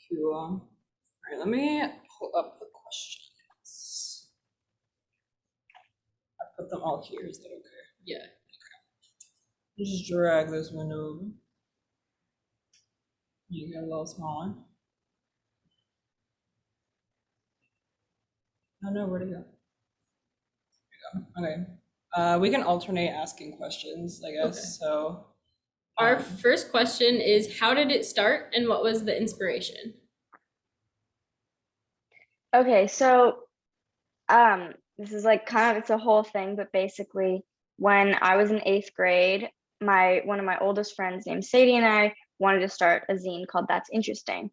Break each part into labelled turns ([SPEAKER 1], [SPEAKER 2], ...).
[SPEAKER 1] Cool. All right, let me pull up the questions. I put them all here. Is that okay?
[SPEAKER 2] Yeah.
[SPEAKER 1] Just drag this one over. You get a little smaller. Oh no, where'd it go? Okay. We can alternate asking questions, I
[SPEAKER 2] Okay.
[SPEAKER 1] guess. So,
[SPEAKER 2] Our
[SPEAKER 1] um,
[SPEAKER 2] first question is, how did it start and what was the inspiration?
[SPEAKER 3] Okay, so this is like kind of it's a whole thing, but basically when I was in 8th grade, my one of my oldest friends named Sadie and I wanted to start a zine called That's Interesting.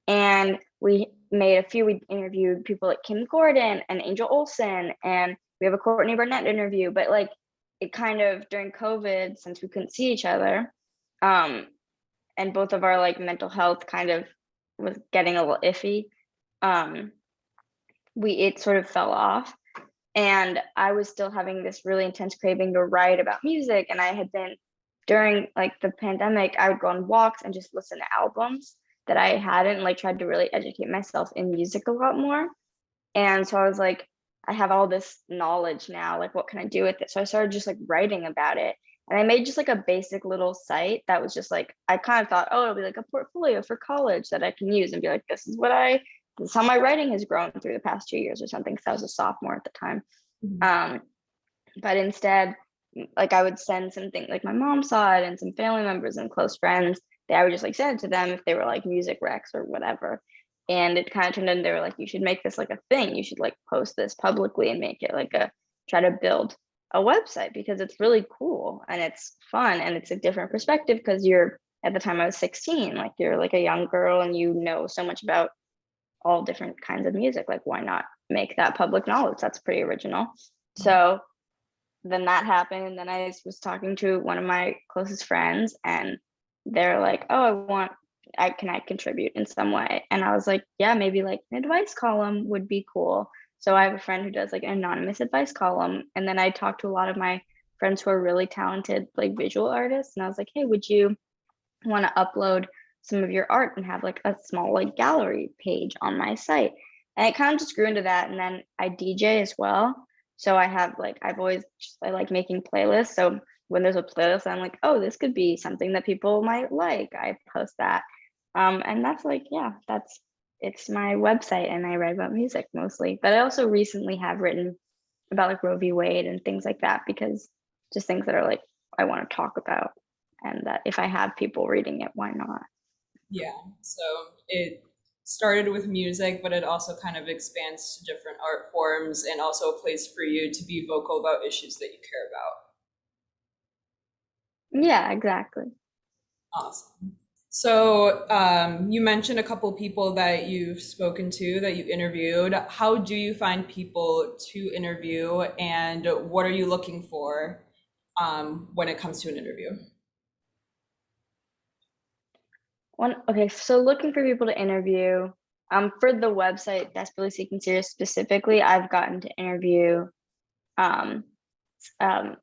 [SPEAKER 3] And we interviewed people like Kim Gordon and Angel Olsen, and we have a Courtney Barnett interview, but like it kind of during COVID, since we couldn't see each other, um, and both of our like mental health kind of was getting a little iffy. Um, it sort of fell off, and I was still having this really intense craving to write about music. And I had been during like the pandemic, I would go on walks and just listen to albums that I hadn't like tried to really educate myself in music a lot more. And so I was like, I have all this knowledge now, like what can I do with it? So I started just like writing about it. And I made just like a basic little site that was just like, I kind of thought, oh, it'll be like a portfolio for college that I can use and be like, this is how my writing has grown through the past 2 years or something. Cause I was a sophomore at the time. Um, but instead, like I would send something like my mom saw it and some family members and close friends. I would just like send it to them if they were like music recs or whatever. And it kind of turned into they were like, you should make this like a thing. You should like post this publicly and make it like try to build a website because it's really cool and it's fun and it's a different perspective because you're at the time I was 16, like you're like a young girl and you know so much about all different kinds of music. Like, why not make that public knowledge? That's pretty original. So then that happened. And then I was talking to one of my closest friends and they're like, oh, can I contribute in some way? And I was like, yeah, maybe like an advice column would be cool. So I have a friend who does like an anonymous advice column. And then I talked to a lot of my friends who are really talented, like visual artists. And I was like, hey, would you want to upload some of your art and have like a small like gallery page on my site? And it kind of just grew into that. And then I DJ as well. So I have like I like making playlists. So when there's a playlist, I'm like, oh, this could be something that people might like. I post that. And that's like, yeah, it's my website and I write about music mostly. But I also recently have written about like Roe v. Wade and things like that because just things that are like I want to talk about and that if I have people reading it, why not?
[SPEAKER 1] yeah. So it started with music, but it also kind of expands to different art forms and also a place for you to be vocal about issues that you care about.
[SPEAKER 3] Yeah, exactly.
[SPEAKER 1] Awesome. So you mentioned a couple people that you've spoken to, that you interviewed. How do you find people to interview, and what are you looking for when it comes to an interview?
[SPEAKER 3] Okay, so looking for people to interview. For the website Desperately Seeking Serious specifically, I've gotten to interview um, um,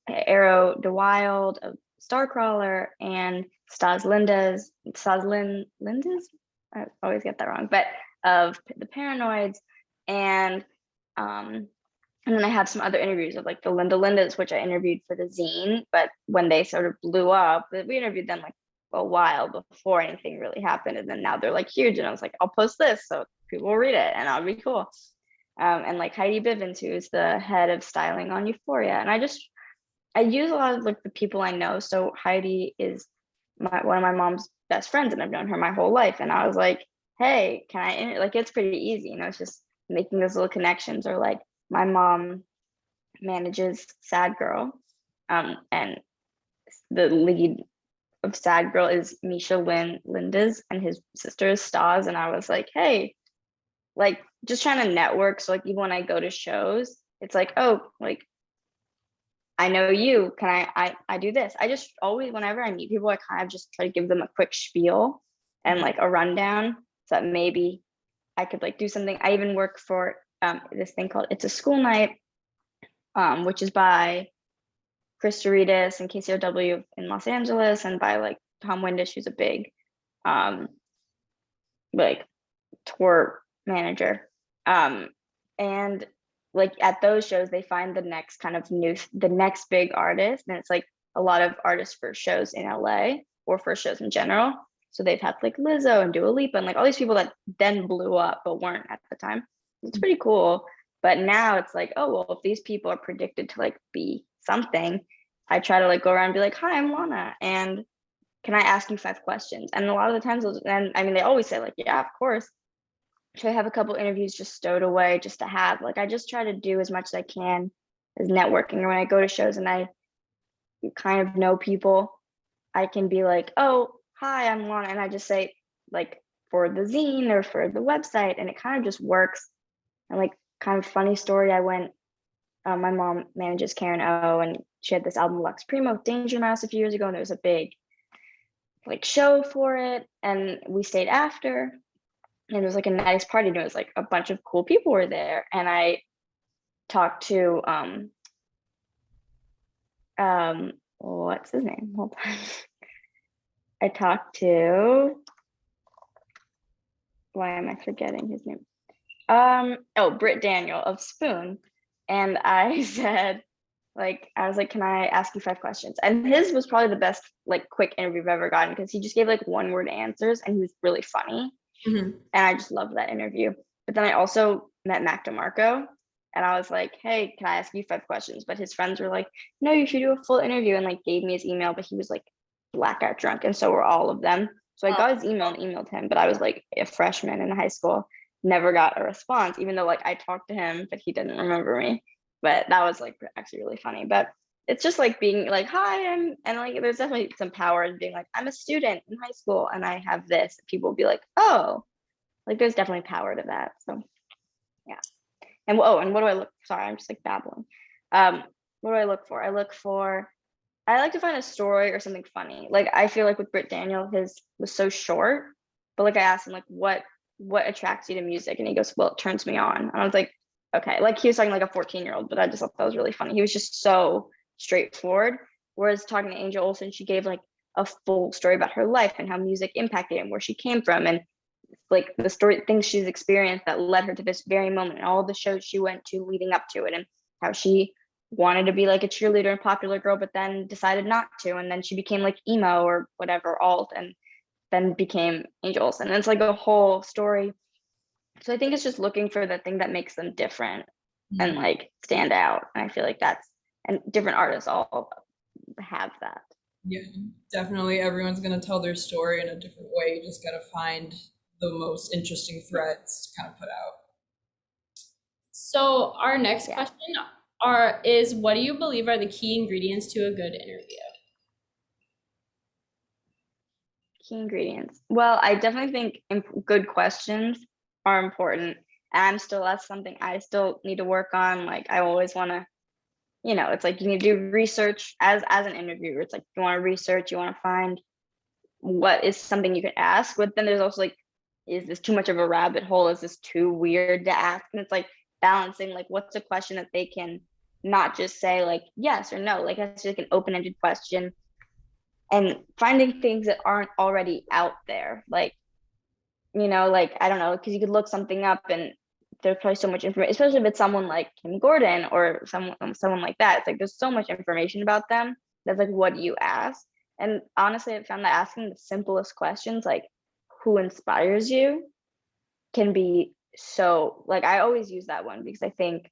[SPEAKER 3] Arrow DeWild of Starcrawler and Stas Lindes. I always get that wrong, but of the Paranoids, and um, and then I have some other interviews of like the Linda Lindas, which I interviewed for the zine, but when they sort of blew up, we interviewed them like a while before anything really happened, and then now they're like huge, and I was like, I'll post this so people will read it, and that'll be cool. And like Heidi Bivens, who is the head of styling on Euphoria, and I use a lot of like the people I know. So Heidi is one of my mom's best friends, and I've known her my whole life. And I was like, hey, can I like it's pretty easy, it's just making those little connections. Or like my mom manages Sad Girl, and the lead of Sad Girl is Misha Lindes, and his sister is Stas. And I was like, hey, like just trying to network. So like even when I go to shows, it's like, oh, like I know you. Can I do this? I just always, whenever I meet people, I kind of just try to give them a quick spiel and like a rundown so that maybe I could like do something. I even work for this thing called It's a School Night, which is by Chris Douridas and KCRW in Los Angeles, and by like Tom Windish, who's a big like tour manager. And like at those shows, they find the next kind of the next big artist, and it's like a lot of artists for shows in LA or for shows in general. So they've had like Lizzo and Dua Lipa and like all these people that then blew up but weren't at the time. It's pretty cool. But now it's like, oh well, if these people are predicted to like be something, I try to like go around and be like, hi, I'm Lana, and can I ask you 5 questions? And a lot of the times, and I mean, they always say like, yeah, of course. So I have a couple interviews just stowed away just to have. Like I just try to do as much as I can as networking. Or when I go to shows and I kind of know people, I can be like, oh, hi, I'm Lana. And I just say like for the zine or for the website. And it kind of just works. And like kind of funny story, I went, my mom manages Karen O, and she had this album Lux Primo with Danger Mouse a few years ago. And there was a big like show for it. And we stayed after. And it was like a nice party. And it was like a bunch of cool people were there. And I talked to what's his name? Hold on. I talked to, why am I forgetting his name? Oh, Britt Daniel of Spoon. And I said, like, I was like, can I ask you 5 questions? And his was probably the best, like, quick interview I've ever gotten because he just gave like 1-word answers and he was really funny.
[SPEAKER 1] Mhm.
[SPEAKER 3] And I just loved that interview. But then I also met Mac DeMarco, and I was like, hey, can I ask you 5 questions? But his friends were like, no, you should do a full interview, and like gave me his email, but he was like blackout drunk, and so were all of them. So I got his email and emailed him, but I was like a freshman in high school, never got a response, even though like I talked to him, but he didn't remember me. But that was like actually really funny. But it's just like being like, hi, and like there's definitely some power in being like, I'm a student in high school and I have this. People will be like, oh, like there's definitely power to that. So yeah. And oh, and what do I look, sorry, I'm just like babbling. What do I look for? I like to find a story or something funny. Like I feel like with Britt Daniel, his was so short, but like I asked him like what attracts you to music? And he goes, well, it turns me on. And I was like, okay. Like he was talking like a 14-year-old, but I just thought that was really funny. He was just so straightforward. Whereas talking to Angel Olsen, she gave like a full story about her life and how music impacted and where she came from and like the story things she's experienced that led her to this very moment and all the shows she went to leading up to it and how she wanted to be like a cheerleader and popular girl but then decided not to and then she became like emo or whatever alt and then became Angels and it's like a whole story. So I think it's just looking for the thing that makes them different and like stand out, and I feel like that's, and different artists all have that.
[SPEAKER 1] Yeah, definitely. Everyone's gonna tell their story in a different way. You just gotta find the most interesting threads to kind of put out.
[SPEAKER 2] So our next
[SPEAKER 3] Yeah.
[SPEAKER 2] question is what do you believe are the key ingredients to a good interview?
[SPEAKER 3] Key ingredients. Well, I definitely think good questions are important. And that's something I still need to work on. Like I always want to, it's like you need to do research as an interviewer. It's like you want to research, you want to find what is something you could ask. But then there's also like, is this too much of a rabbit hole? Is this too weird to ask? And it's like balancing like what's a question that they can not just say like yes or no, like it's like an open-ended question and finding things that aren't already out there. Like, like I don't know, because you could look something up and there's probably so much information, especially if it's someone like Kim Gordon or someone like that. It's like there's so much information about them. That's like, what do you ask? And honestly, I found that asking the simplest questions, like who inspires you, can be so like I always use that one because I think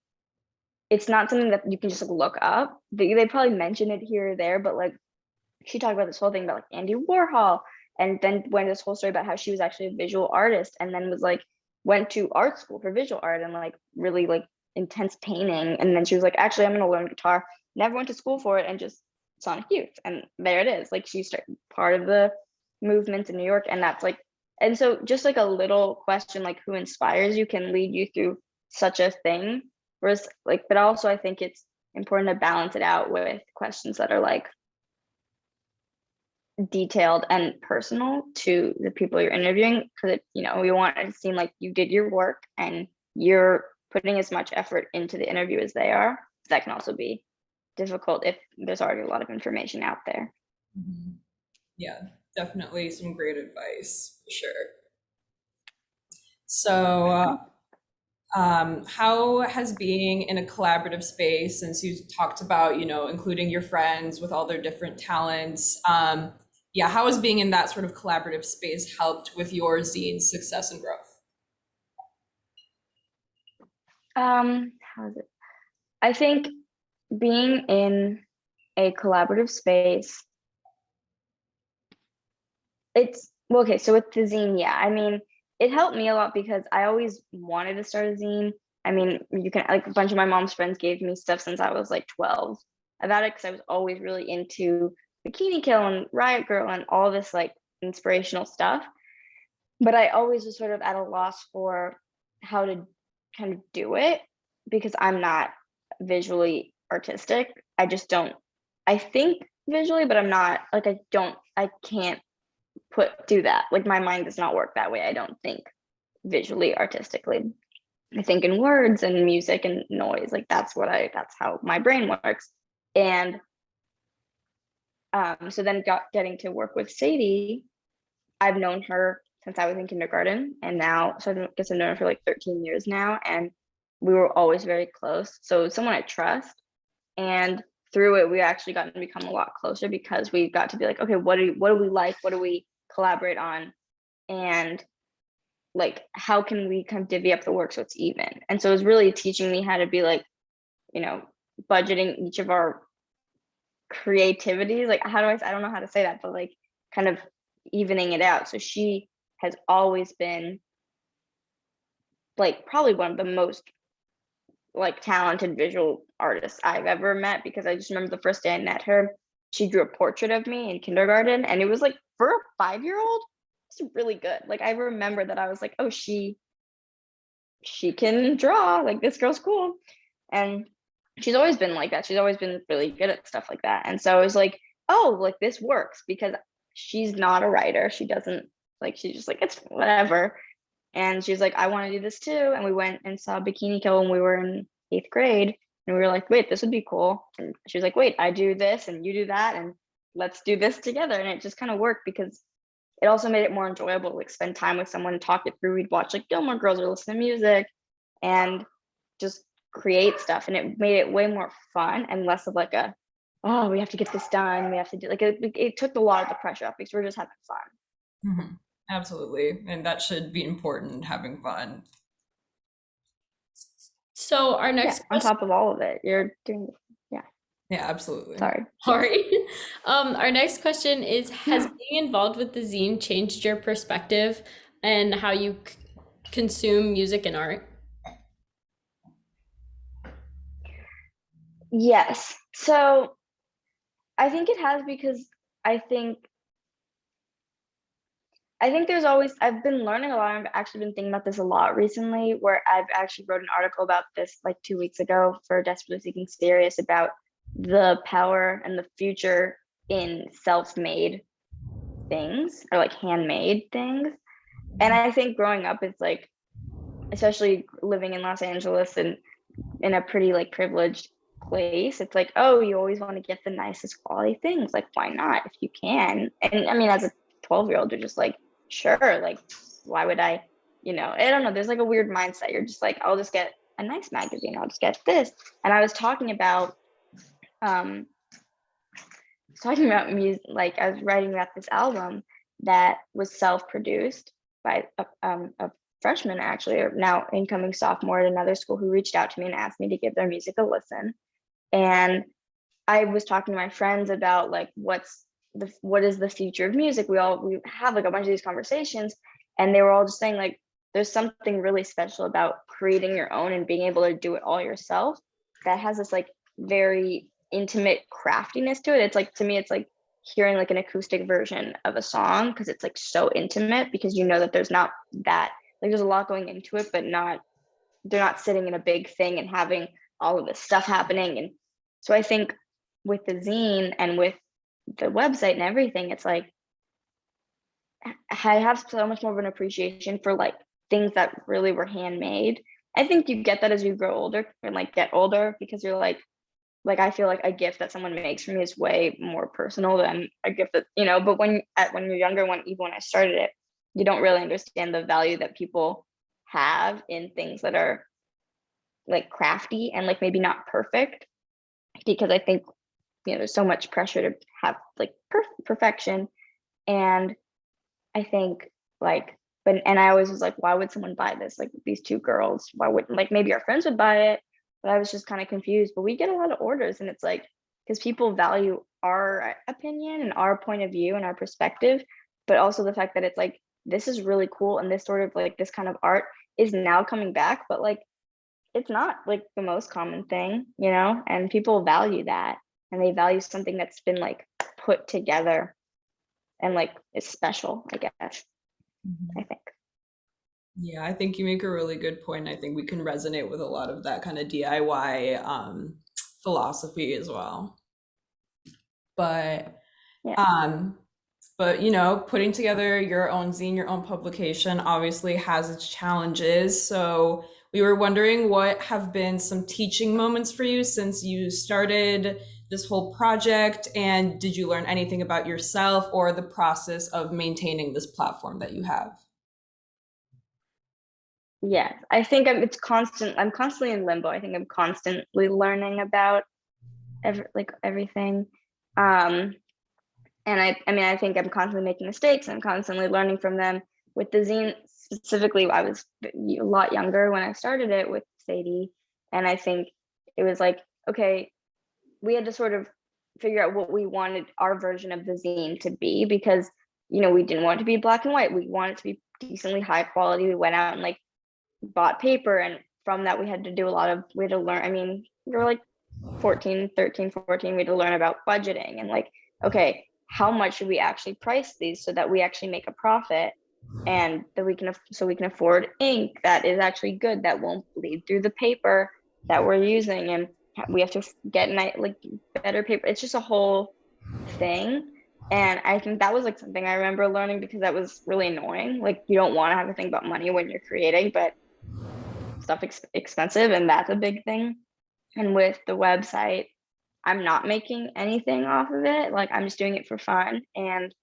[SPEAKER 3] it's not something that you can just like look up. They probably mention it here or there, but like she talked about this whole thing about like Andy Warhol and then went this whole story about how she was actually a visual artist and then was like went to art school for visual art and like really like intense painting and then she was like actually I'm going to learn guitar, never went to school for it and just Sonic Youth and there it is, like she's part of the movement in New York and that's like, and so just like a little question like who inspires you can lead you through such a thing, whereas like but also I think it's important to balance it out with questions that are like detailed and personal to the people you're interviewing because we want it to seem like you did your work and you're putting as much effort into the interview as they are. That can also be difficult if there's already a lot of information out there.
[SPEAKER 1] Yeah, definitely some great advice for sure. So, how has being in a collaborative space, since you talked about, including your friends with all their different talents, yeah, how has being in that sort of collaborative space helped with your zine's success and growth?
[SPEAKER 3] How is it? I think being in a collaborative space, it's well, okay. So with the zine, yeah, I mean, it helped me a lot because I always wanted to start a zine. I mean, you can like a bunch of my mom's friends gave me stuff since I was like 12 about it because I was always really into Bikini Kill and Riot Girl and all this like inspirational stuff. But I always was sort of at a loss for how to kind of do it because I'm not visually artistic. I just don't, I think visually, but I'm not like, I can't do that. Like my mind does not work that way. I don't think visually artistically. I think in words and music and noise. Like that's how my brain works. And so then getting to work with Sadie, I've known her since I was in kindergarten, and now so I guess I've known her for like 13 years now, and we were always very close. So someone I trust, and through it, we actually gotten to become a lot closer because we got to be like, okay, what do we like? What do we collaborate on? And like, how can we kind of divvy up the work so it's even? And so it was really teaching me how to be like, you know, budgeting each of our creativities. Like, I don't know how to say that, but like kind of evening it out. So she has always been like probably one of the most like talented visual artists I've ever met because I just remember the first day I met her, she drew a portrait of me in kindergarten and it was like for a 5-year-old, it's really good. Like I remember that I was like, oh, she can draw, like this girl's cool. And she's always been like that. She's always been really good at stuff like that. And so I was like, oh, like this works because she's not a writer. She doesn't like, she's just like, it's whatever. And she's like, I want to do this too. And we went and saw Bikini Kill when we were in 8th grade. And we were like, wait, this would be cool. And she was like, wait, I do this and you do that. And let's do this together. And it just kind of worked because it also made it more enjoyable to like spend time with someone and talk it through. We'd watch like Gilmore Girls or listen to music and just create stuff. And it made it way more fun and less of like a, oh, we have to get this done. We have to do like it took a lot of the pressure off because we're just having fun.
[SPEAKER 1] Mhm. Absolutely. And that should be important, having fun.
[SPEAKER 2] So our
[SPEAKER 3] Yeah,
[SPEAKER 2] next
[SPEAKER 3] on
[SPEAKER 2] question,
[SPEAKER 3] top of all of it, you're doing, yeah,
[SPEAKER 1] Yeah, absolutely.
[SPEAKER 3] sorry.
[SPEAKER 2] sorry. Our next question is, has being involved with the zine changed your perspective and how you consume music and art?
[SPEAKER 3] Yes. So I think it has because I think there's always I've been learning a lot. I've actually been thinking about this a lot recently, where I've actually wrote an article about this like 2 weeks ago for Desperately Seeking Serious about the power and the future in self-made things or like handmade things. And I think growing up, it's like, especially living in Los Angeles and in a pretty like privileged place, it's like, oh, you always want to get the nicest quality things. Like, why not if you can? And I mean, as a 12-year-old, you're just like, sure, like, why would I, I don't know. There's like a weird mindset. You're just like, I'll just get a nice magazine. I'll just get this. And I was talking about, music, like I was writing about this album that was self-produced by a freshman, actually, or now incoming sophomore at another school, who reached out to me and asked me to give their music a listen. And I was talking to my friends about like what is the future of music. We have like a bunch of these conversations, and they were all just saying like there's something really special about creating your own and being able to do it all yourself that has this like very intimate craftiness to it. It's like, to me, it's like hearing like an acoustic version of a song because it's like so intimate, because you know that there's not that, like, there's a lot going into it, but they're not sitting in a big thing and having all of this stuff happening. And so I think with the zine and with the website and everything, it's like I have so much more of an appreciation for like things that really were handmade. I think you get that as you grow older and like get older, because you're like I feel like a gift that someone makes for me is way more personal than a gift that, but when you're younger, even when I started it, you don't really understand the value that people have in things that are like crafty and like maybe not perfect, because I think, there's so much pressure to have like perfection. And I think like, and I always was like, why would someone buy this? Like these two girls, why wouldn't, like maybe our friends would buy it, but I was just kind of confused. But we get a lot of orders, and it's like, because people value our opinion and our point of view and our perspective, but also the fact that it's like, this is really cool, and this sort of like this kind of art is now coming back, but like it's not like the most common thing, and people value that, and they value something that's been like put together and like it's special, I guess. I think.
[SPEAKER 1] Yeah, I think you make a really good point. I think we can resonate with a lot of that kind of DIY philosophy as well. But
[SPEAKER 3] Yeah.
[SPEAKER 1] um, putting together your own zine, your own publication obviously has its challenges. So we were wondering what have been some teaching moments for you since you started this whole project, and did you learn anything about yourself or the process of maintaining this platform that you have?
[SPEAKER 3] Yeah, I think it's constant. I'm constantly in limbo. I think I'm constantly learning about everything. Um, and I mean, I think I'm constantly making mistakes. I'm constantly learning from them. With the zine specifically, I was a lot younger when I started it with Sadie, and I think it was like, okay, we had to sort of figure out what we wanted our version of the zine to be, because we didn't want it to be black and white. We wanted it to be decently high quality. We went out and like bought paper, and from that we had to do we had to learn. I mean, we were like 14, 13, 14. We had to learn about budgeting and like, okay, how much should we actually price these so that we actually make a profit, and that we can afford ink that is actually good, that won't bleed through the paper that we're using, and we have to get like better paper. It's just a whole thing. And I think that was like something I remember learning, because that was really annoying. Like you don't want to have to think about money when you're creating, but stuff expensive, and that's a big thing. And with the website, I'm not making anything off of it. Like I'm just doing it for fun. And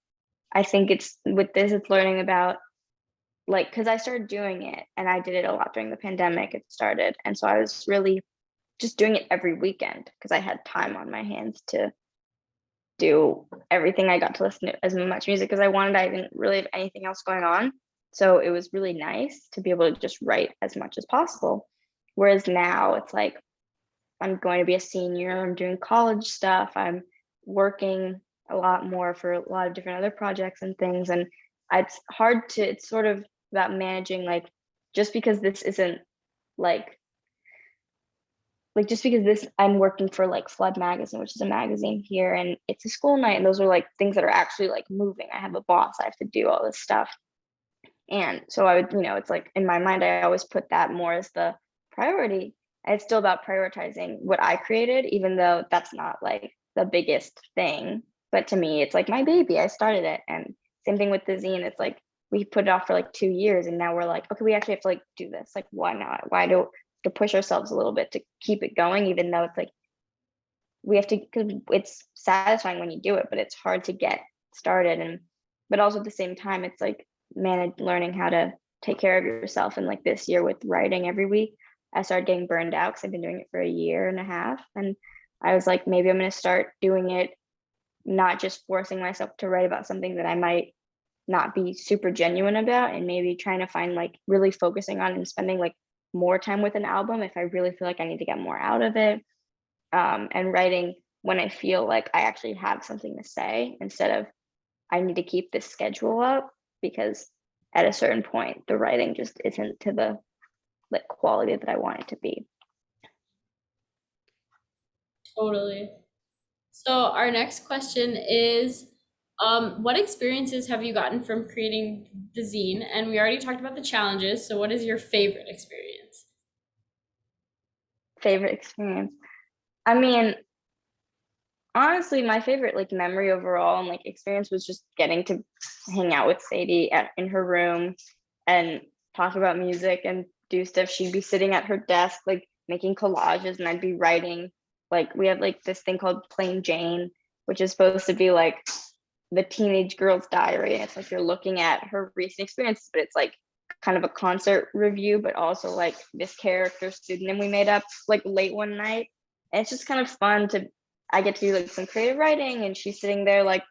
[SPEAKER 3] I think it's learning about, like, because I started doing it and I did it a lot during the pandemic. It started, and so I was really just doing it every weekend because I had time on my hands to do everything. I got to listen to as much music as I wanted. I didn't really have anything else going on. So it was really nice to be able to just write as much as possible. Whereas now it's like, I'm going to be a senior, I'm doing college stuff, I'm working a lot more for a lot of different other projects and things. And it's sort of about managing, like, just because this isn't like just because this I'm working for like Flood Magazine, which is a magazine here, and it's a school night, and those are like things that are actually like moving. I have a boss, I have to do all this stuff. And so I would, it's like in my mind, I always put that more as the priority. And it's still about prioritizing what I created, even though that's not like the biggest thing. But to me, it's like my baby. I started it. And same thing with the zine. It's like we put it off for like 2 years, and now we're like, okay, we actually have to like do this. Like, why not? Why do to push ourselves a little bit to keep it going, even though it's like we have to, because it's satisfying when you do it, but it's hard to get started. And but also at the same time, it's like learning how to take care of yourself. And like this year with writing every week, I started getting burned out because I've been doing it for a year and a half. And I was like, maybe I'm going to start doing it, not just forcing myself to write about something that I might not be super genuine about, and maybe trying to find like really focusing on and spending like more time with an album if I really feel like I need to get more out of it. And writing when I feel like I actually have something to say, instead of I need to keep this schedule up, because at a certain point the writing just isn't to the like quality that I want it to be.
[SPEAKER 2] Totally. So our next question is, what experiences have you gotten from creating the zine? And we already talked about the challenges. So what is your favorite experience?
[SPEAKER 3] Favorite experience. I mean, honestly, my favorite like memory overall and like experience was just getting to hang out with Sadie in her room and talk about music and do stuff. She'd be sitting at her desk like making collages, and I'd be writing. Like we have like this thing called Plain Jane, which is supposed to be like the teenage girl's diary, and it's like you're looking at her recent experiences, but it's like kind of a concert review, but also like this character pseudonym we made up like late one night. And it's just kind of fun to, I get to do like some creative writing and she's sitting there like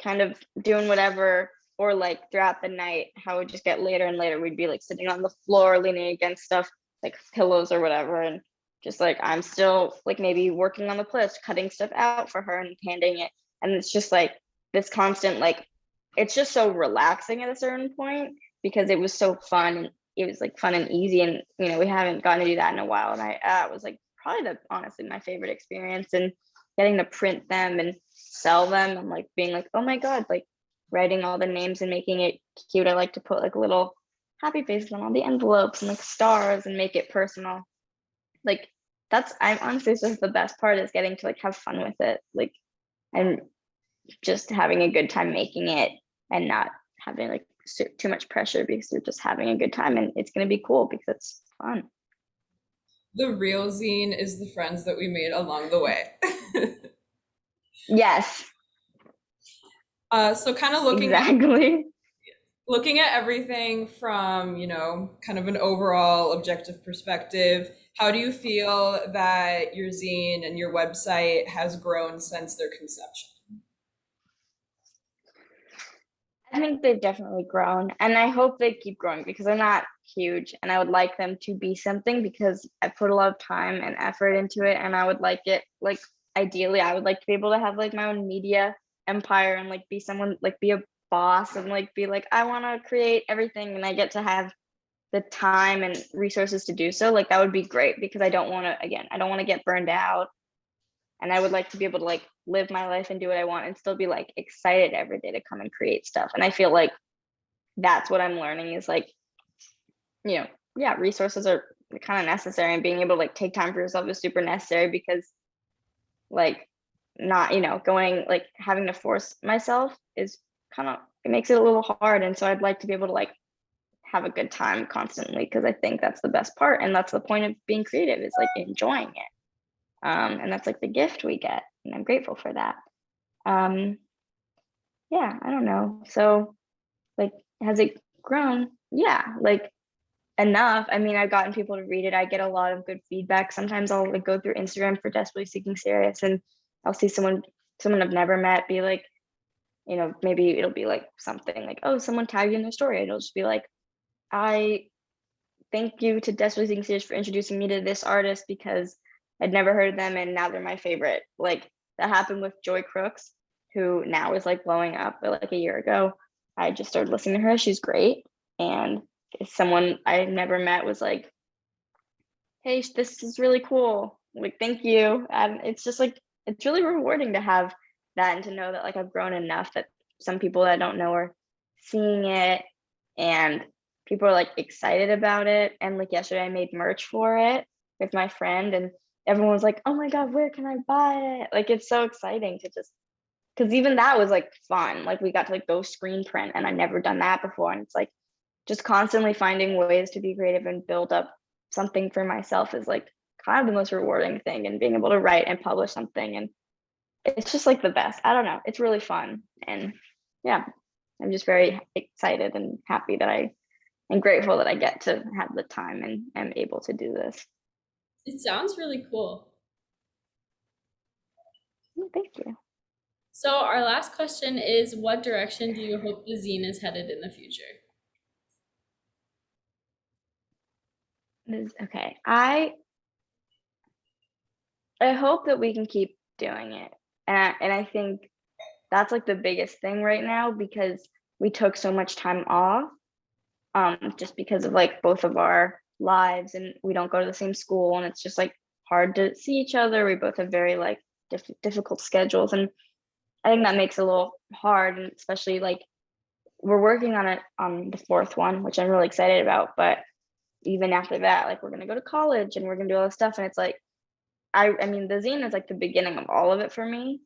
[SPEAKER 3] kind of doing whatever, or like throughout the night, how it would just get later and later. We'd be like sitting on the floor, leaning against stuff like pillows or whatever. And just like, I'm still like maybe working on the list, cutting stuff out for her and handing it. And it's just like this constant, like, it's just so relaxing at a certain point because it was so fun. And it was like fun and easy. And, you know, we haven't gotten to do that in a while. And I was like probably honestly my favorite experience. And getting to print them and sell them and like being like, oh my God, like writing all the names and making it cute. I like to put like little happy faces on all the envelopes and like stars and make it personal. Like I'm honestly, just the best part is getting to like have fun with it. Like, and just having a good time making it and not having like too much pressure because you're just having a good time and it's going to be cool because it's fun.
[SPEAKER 1] The real zine is the friends that we made along the way.
[SPEAKER 3] Yes,
[SPEAKER 1] So kind of
[SPEAKER 3] exactly.
[SPEAKER 1] looking at everything from, you know, kind of an overall objective perspective, how do you feel that your zine and your website has grown since their conception?
[SPEAKER 3] I think they've definitely grown and I hope they keep growing because they're not huge and I would like them to be something because I put a lot of time and effort into it and I would like it, like ideally I would like to be able to have like my own media empire and like be someone, like be a boss and like be like I want to create everything and I get to have the time and resources to do so. Like that would be great because I don't want to, again, I don't want to get burned out and I would like to be able to like live my life and do what I want and still be like excited every day to come and create stuff. And I feel like that's what I'm learning is like, you know, yeah, resources are kind of necessary and being able to like take time for yourself is super necessary because like not, you know, going like having to force myself is kind of, it makes it a little hard. And so I'd like to be able to like have a good time constantly because I think that's the best part. And that's the point of being creative is like enjoying it. And that's like the gift we get. And I'm grateful for that. Yeah, I don't know. So like, has it grown? Yeah, like enough. I mean, I've gotten people to read it. I get a lot of good feedback. Sometimes I'll like go through Instagram for Desperately Seeking Serious and I'll see someone I've never met be like, you know, maybe it'll be like something like, oh, someone tagged you in their story. It'll just be like, I thank you to Desperately Seeking Serious for introducing me to this artist because I'd never heard of them and now they're my favorite. Like that happened with Joy Crooks, who now is like blowing up, but like a year ago, I just started listening to her. She's great. And someone I never met was like, hey, this is really cool. Like, thank you. And it's just like, it's really rewarding to have that and to know that like I've grown enough that some people that I don't know are seeing it and people are like excited about it. And like yesterday I made merch for it with my friend and everyone was like, oh my God, where can I buy it? Like, it's so exciting to just, because even that was like fun. Like we got to like go screen print and I'd never done that before. And it's like just constantly finding ways to be creative and build up something for myself is like kind of the most rewarding thing and being able to write and publish something. And it's just like the best. I don't know. It's really fun. And yeah, I'm just very excited and happy that and grateful that I get to have the time and am able to do this.
[SPEAKER 2] It sounds really cool.
[SPEAKER 3] Thank you.
[SPEAKER 2] So our last question is, what direction do you hope the zine is headed in the future?
[SPEAKER 3] Okay. I hope that we can keep doing it. And I think that's like the biggest thing right now because we took so much time off just because of like both of our lives and we don't go to the same school and it's just like hard to see each other. We both have very like difficult schedules and I think that makes it a little hard and especially like we're working on it on the fourth one, which I'm really excited about. But even after that, like we're gonna go to college and we're gonna do all this stuff and it's like I mean the zine is like the beginning of all of it for me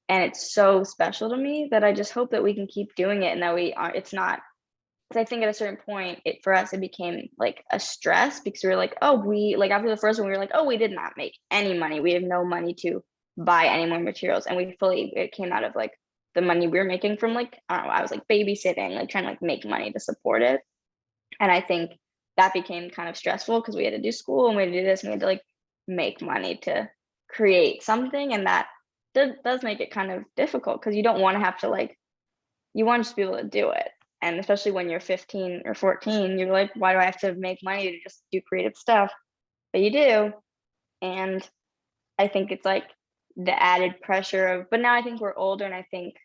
[SPEAKER 3] and it's so special to me that I just hope that we can keep doing it and that we are it's not because I think at a certain point for us it became like a stress because we were like, oh, we like after the first one we were like, oh, we did not make any money, we have no money to buy any more materials and it came out of like the money we were making from like I don't know, I was like babysitting, like trying to like make money to support it. And I think that became kind of stressful because we had to do school and we had to do this and we had to like make money to create something. And that does make it kind of difficult because you don't want to have to like, you want to just be able to do it. And especially when you're 15 or 14, you're like, why do I have to make money to just do creative stuff? But you do. And I think it's like the added pressure of, but now I think we're older and I think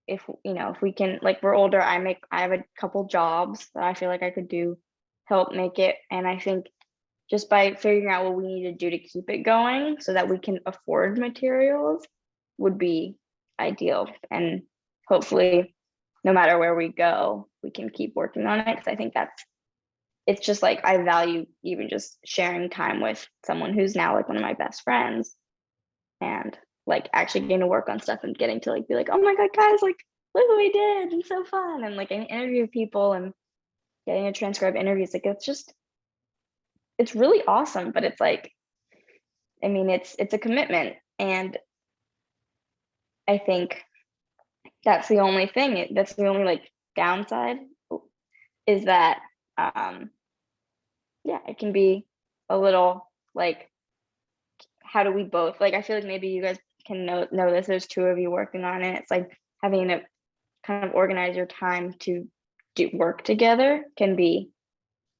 [SPEAKER 3] if if we can, like, we're older, I have a couple jobs that I feel like I could do, help make it. And I think just by figuring out what we need to do to keep it going so that we can afford materials would be ideal. And hopefully no matter where we go, we can keep working on it. Because I think it's just like I value even just sharing time with someone who's now like one of my best friends and like actually getting to work on stuff and getting to like be like, oh my God, guys, like look what we did. It's so fun. And like I interview people and getting to transcribe interviews. Like it's really awesome, but it's like, I mean, it's a commitment. And I think that's the only thing. That's the only like downside is that yeah, it can be a little like, how do we both, like, I feel like maybe you guys can know this, there's two of you working on it. It's like having to kind of organize your time to do work together can be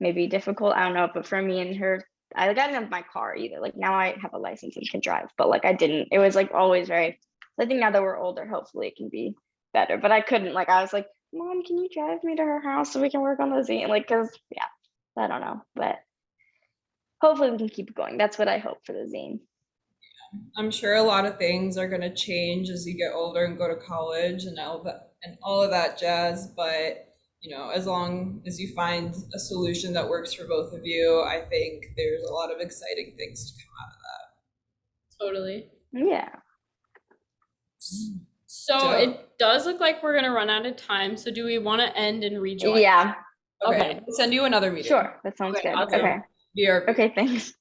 [SPEAKER 3] maybe difficult. I don't know, but for me and her, I didn't have my car either. Like now I have a license and can drive, but like I didn't. It was like always very. I think now that we're older, hopefully it can be better. But I couldn't. Like I was like, Mom, can you drive me to her house so we can work on the zine? Like, cause yeah, I don't know, but hopefully we can keep it going. That's what I hope for the zine.
[SPEAKER 1] I'm sure a lot of things are going to change as you get older and go to college and all of that jazz, but as long as you find a solution that works for both of you, I think there's a lot of exciting things to come out of
[SPEAKER 2] Totally.
[SPEAKER 3] Yeah.
[SPEAKER 2] So
[SPEAKER 1] So-
[SPEAKER 2] it does look like we're gonna run out of time. So do we want to end and rejoin?
[SPEAKER 3] Yeah.
[SPEAKER 1] that. Okay,
[SPEAKER 2] Okay.
[SPEAKER 1] I'll send you another meeting.
[SPEAKER 3] Sure. That sounds
[SPEAKER 2] Okay,
[SPEAKER 3] good.
[SPEAKER 2] awesome.
[SPEAKER 3] Okay.
[SPEAKER 1] BRB.
[SPEAKER 3] Okay. Thanks.